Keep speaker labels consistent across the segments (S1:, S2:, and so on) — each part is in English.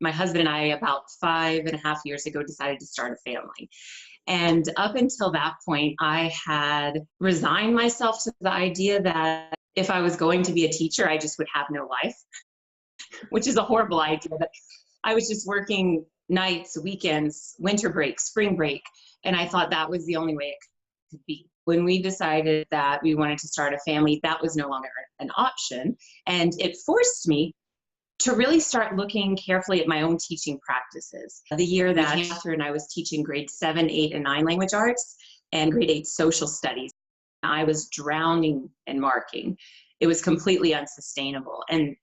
S1: my husband and I, about 5.5 years ago, decided to start a family. And up until that point, I had resigned myself to the idea that if I was going to be a teacher, I just would have no life, which is a horrible idea. But I was just working nights, weekends, winter break, spring break, and I thought that was the only way it could be. When we decided that we wanted to start a family, that was no longer an option. And it forced me to really start looking carefully at my own teaching practices. The year that Catherine and I was teaching grade 7, 8, and 9 language arts and grade 8 social studies, I was drowning in marking. It was completely unsustainable. And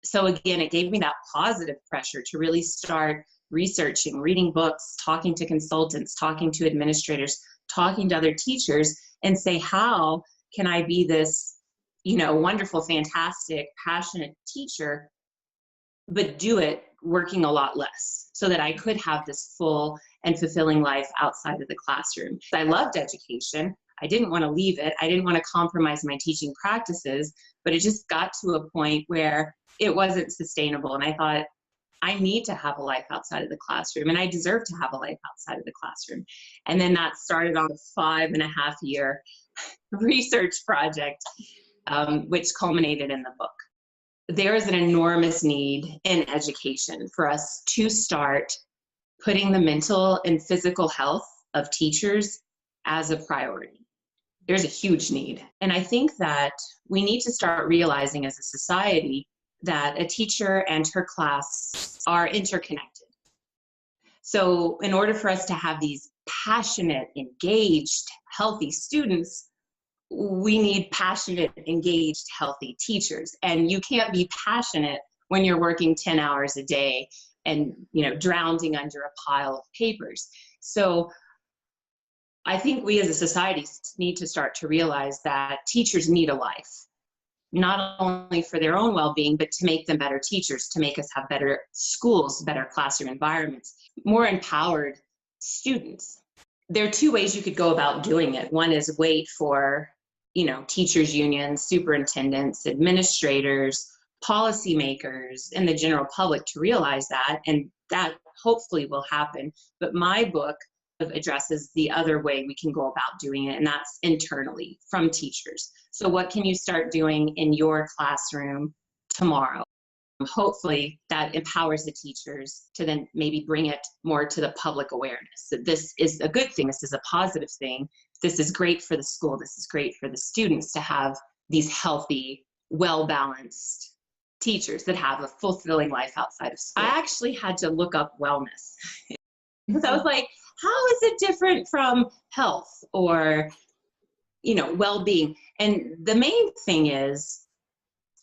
S1: so again, it gave me that positive pressure to really start researching, reading books, talking to consultants, talking to administrators, talking to other teachers, and say, how can I be this, wonderful, fantastic, passionate teacher, but do it working a lot less so that I could have this full and fulfilling life outside of the classroom. I loved education. I didn't want to leave it. I didn't want to compromise my teaching practices, but it just got to a point where it wasn't sustainable. And I thought, I need to have a life outside of the classroom, and I deserve to have a life outside of the classroom. And then that started on a 5.5-year research project, which culminated in the book. There is an enormous need in education for us to start putting the mental and physical health of teachers as a priority. There's a huge need. And I think that we need to start realizing as a society that a teacher and her class are interconnected. So in order for us to have these passionate, engaged, healthy students, we need passionate, engaged, healthy teachers. And you can't be passionate when you're working 10 hours a day and, drowning under a pile of papers. So I think we as a society need to start to realize that teachers need a life, not only for their own well-being, but to make them better teachers, to make us have better schools, better classroom environments, more empowered students. There are two ways you could go about doing it. One is wait for, teachers unions, superintendents, administrators, policymakers, and the general public to realize that, and that hopefully will happen. But my book addresses the other way we can go about doing it, and that's internally from teachers. So what can you start doing in your classroom tomorrow? Hopefully that empowers the teachers to then maybe bring it more to the public awareness that this is a good thing, this is a positive thing, this is great for the school, this is great for the students to have these healthy, well-balanced teachers that have a fulfilling life outside of school. I actually had to look up wellness because I was like, how is it different from health or, well-being? And the main thing is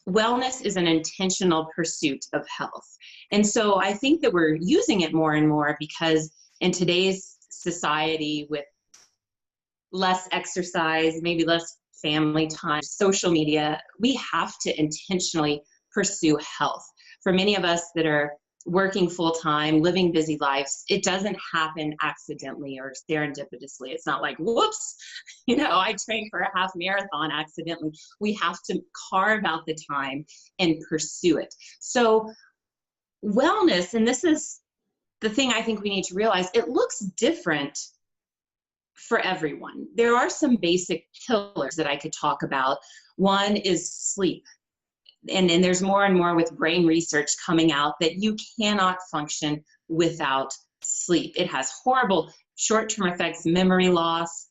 S1: wellness is an intentional pursuit of health. And so I think that we're using it more and more because in today's society with less exercise, maybe less family time, social media, we have to intentionally pursue health. For many of us that are working full-time, living busy lives, it doesn't happen accidentally or serendipitously. It's not like, whoops, I trained for a half marathon accidentally. We have to carve out the time and pursue it. So wellness, and this is the thing I think we need to realize, it looks different for everyone. There are some basic pillars that I could talk about. One is sleep. And there's more and more with brain research coming out that you cannot function without sleep. It has horrible short-term effects, memory loss,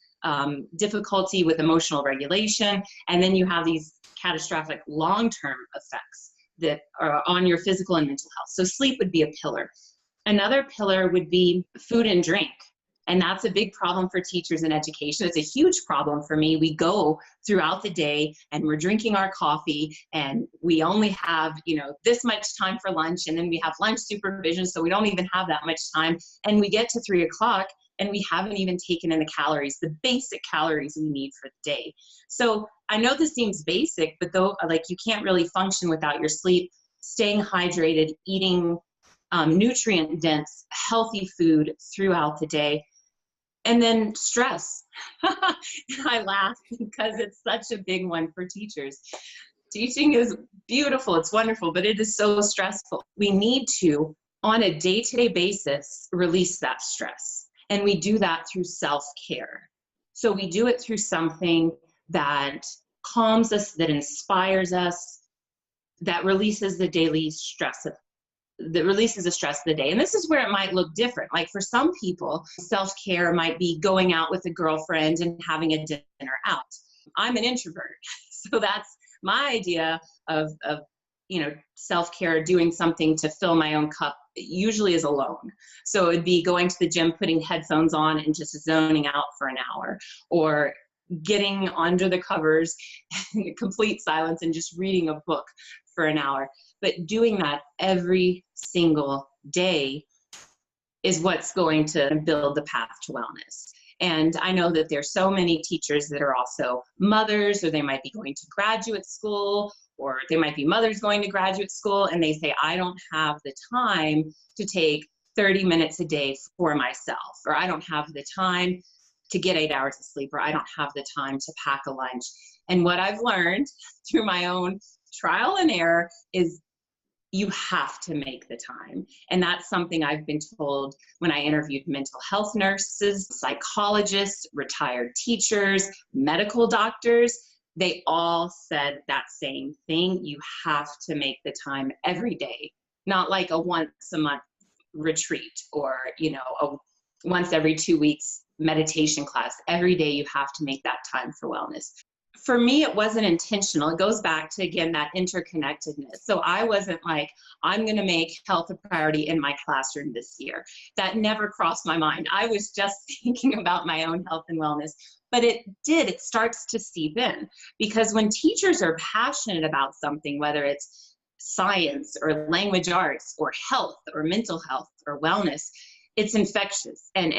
S1: difficulty with emotional regulation, and then you have these catastrophic long-term effects that are on your physical and mental health. So sleep would be a pillar. Another pillar would be food and drink. And that's a big problem for teachers in education. It's a huge problem for me. We go throughout the day and we're drinking our coffee and we only have, this much time for lunch, and then we have lunch supervision, so we don't even have that much time. And we get to 3 o'clock and we haven't even taken in the calories, the basic calories we need for the day. So I know this seems basic, but though, you can't really function without your sleep, staying hydrated, eating nutrient-dense, healthy food throughout the day. And then stress. I laugh because it's such a big one for teachers. Teaching is beautiful, it's wonderful, but it is so stressful. We need to on a day-to-day basis, release that stress. And we do that through self-care. So we do it through something that calms us, that inspires us, that releases the daily stress that releases the stress of the day. And this is where it might look different. Like for some people, self-care might be going out with a girlfriend and having a dinner out. I'm an introvert, so that's my idea of self-care, doing something to fill my own cup, usually is alone. So it'd be going to the gym, putting headphones on and just zoning out for an hour, or getting under the covers in complete silence and just reading a book for an hour. But doing that every single day is what's going to build the path to wellness. And I know that there's so many teachers that are also mothers, or they might be going to graduate school, or they might be mothers going to graduate school, and they say, I don't have the time to take 30 minutes a day for myself, or I don't have the time to get 8 hours of sleep, or I don't have the time to pack a lunch. And what I've learned through my own trial and error is you have to make the time. And that's something I've been told when I interviewed mental health nurses, psychologists, retired teachers, medical doctors. They all said that same thing. You have to make the time every day, not like a once a month retreat, or, a once every 2 weeks meditation class. Every day you have to make that time for wellness. For me, it wasn't intentional. It goes back to, again, that interconnectedness. So I wasn't like, I'm going to make health a priority in my classroom this year. That never crossed my mind. I was just thinking about my own health and wellness. But it starts to seep in, because when teachers are passionate about something, whether it's science or language arts or health or mental health or wellness, it's infectious. And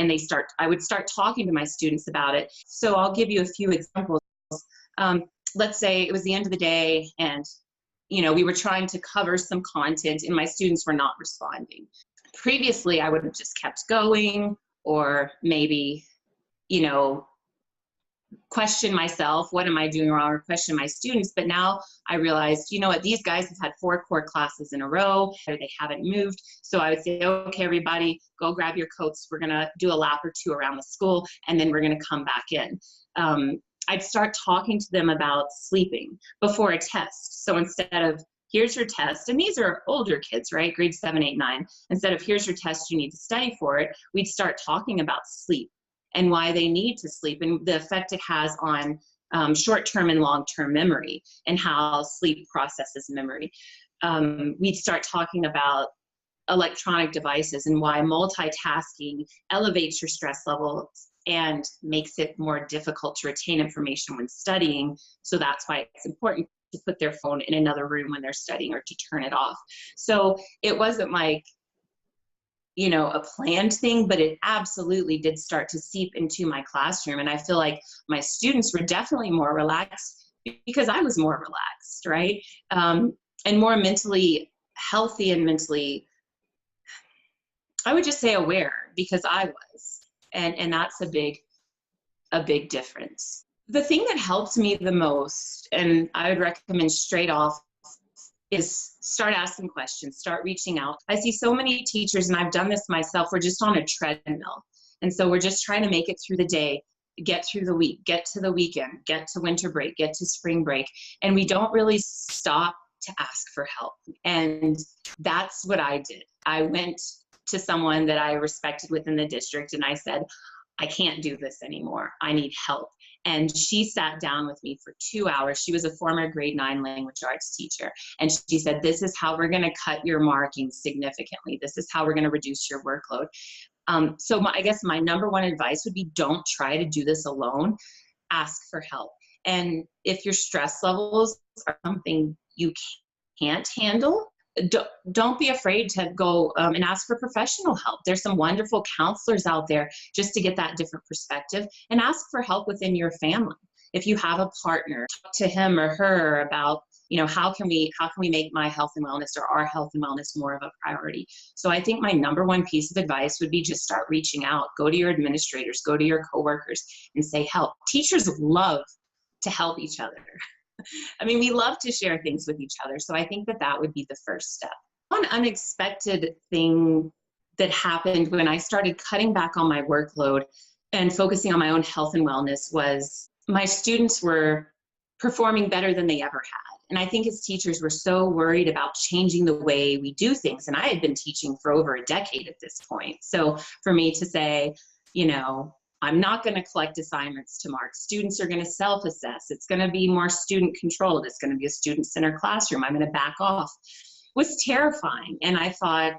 S1: I would start talking to my students about it. So I'll give you a few examples. Let's say it was the end of the day, and we were trying to cover some content and my students were not responding. Previously, I would have just kept going, or maybe, question myself, what am I doing wrong, or question my students. But now I realized, what, these guys have had 4 core classes in a row, or they haven't moved. So I would say, okay, everybody, go grab your coats. We're going to do a lap or 2 around the school, and then we're going to come back in. I'd start talking to them about sleeping before a test. So instead of, here's your test, and these are older kids, right? Grades 7, 8, 9. Instead of, here's your test, you need to study for it, we'd start talking about sleep and why they need to sleep, and the effect it has on short-term and long-term memory, and how sleep processes memory. We'd start talking about electronic devices and why multitasking elevates your stress levels and makes it more difficult to retain information when studying. So that's why it's important to put their phone in another room when they're studying, or to turn it off. So it wasn't like, a planned thing, but it absolutely did start to seep into my classroom. And I feel like my students were definitely more relaxed because I was more relaxed, right? And more mentally healthy, and mentally, I would just say, aware, because I was. And that's a big difference. The thing that helped me the most, and I would recommend straight off, is start asking questions, start reaching out. I see so many teachers, and I've done this myself, we're just on a treadmill. And so we're just trying to make it through the day, get through the week, get to the weekend, get to winter break, get to spring break. And we don't really stop to ask for help. And that's what I did. I went to someone that I respected within the district, and I said, I can't do this anymore. I need help. And she sat down with me for 2 hours. She was a former grade 9 language arts teacher. And she said, this is how we're going to cut your marking significantly. This is how we're going to reduce your workload. So I guess my number one advice would be, don't try to do this alone. Ask for help. And if your stress levels are something you can't handle, don't be afraid to go and ask for professional help. There's some wonderful counselors out there just to get that different perspective, and ask for help within your family. If you have a partner, talk to him or her about, how can we make my health and wellness, or our health and wellness, more of a priority. So I think my number one piece of advice would be just start reaching out. Go to your administrators, go to your coworkers, and say help. Teachers love to help each other. I mean, we love to share things with each other. So I think that would be the first step. One unexpected thing that happened when I started cutting back on my workload and focusing on my own health and wellness was my students were performing better than they ever had. And I think as teachers, we're so worried about changing the way we do things. And I had been teaching for over a decade at this point. So for me to say, I'm not going to collect assignments to mark. Students are going to self-assess. It's going to be more student controlled. It's going to be a student-centered classroom. I'm going to back off. Was terrifying. And I thought,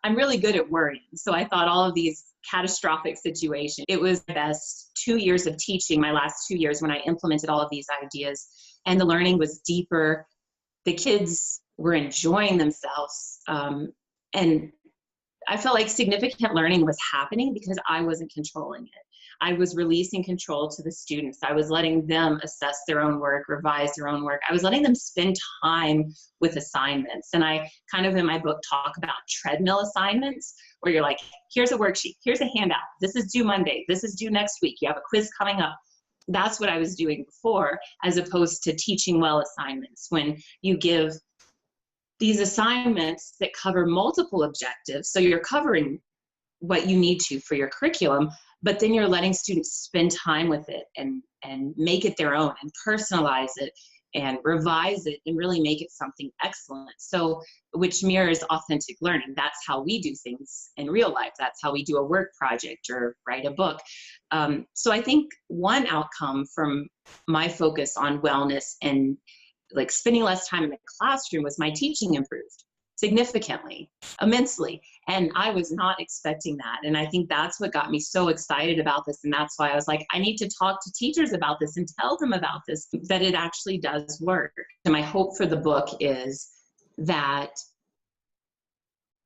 S1: I'm really good at worrying. So I thought all of these catastrophic situations, it was the best 2 years of teaching, my last 2 years, when I implemented all of these ideas, and the learning was deeper. The kids were enjoying themselves. And I felt like significant learning was happening because I wasn't controlling it. I was releasing control to the students. I was letting them assess their own work, revise their own work. I was letting them spend time with assignments. And I kind of in my book talk about treadmill assignments, where you're like, here's a worksheet, here's a handout. This is due Monday. This is due next week. You have a quiz coming up. That's what I was doing before, as opposed to teaching well assignments. When you give these assignments that cover multiple objectives, so you're covering what you need to for your curriculum, but then you're letting students spend time with it and make it their own and personalize it and revise it and really make it something excellent. So, which mirrors authentic learning. That's how we do things in real life. That's how we do a work project or write a book. So I think one outcome from my focus on wellness and like spending less time in the classroom was my teaching improved significantly, immensely. And I was not expecting that. And I think that's what got me so excited about this. And that's why I was like, I need to talk to teachers about this and tell them about this, that it actually does work. And my hope for the book is that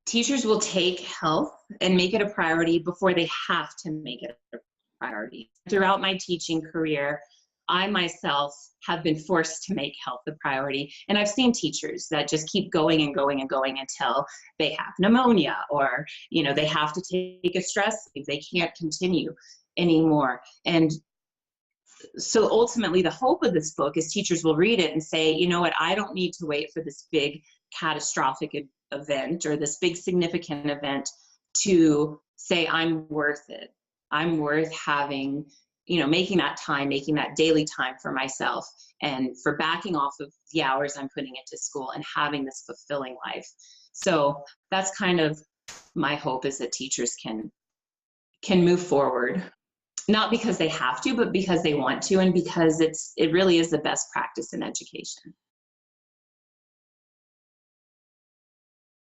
S1: teachers will take health and make it a priority before they have to make it a priority. Throughout my teaching career, I myself have been forced to make health a priority. And I've seen teachers that just keep going and going and going until they have pneumonia or, they have to take a stress leave. They can't continue anymore. And so ultimately the hope of this book is teachers will read it and say, you know what, I don't need to wait for this big catastrophic event or this big significant event to say I'm worth it. I'm worth having, making that time, making that daily time for myself and for backing off of the hours I'm putting into school and having this fulfilling life. So that's kind of my hope, is that teachers can move forward, not because they have to, but because they want to, and because it really is the best practice in education.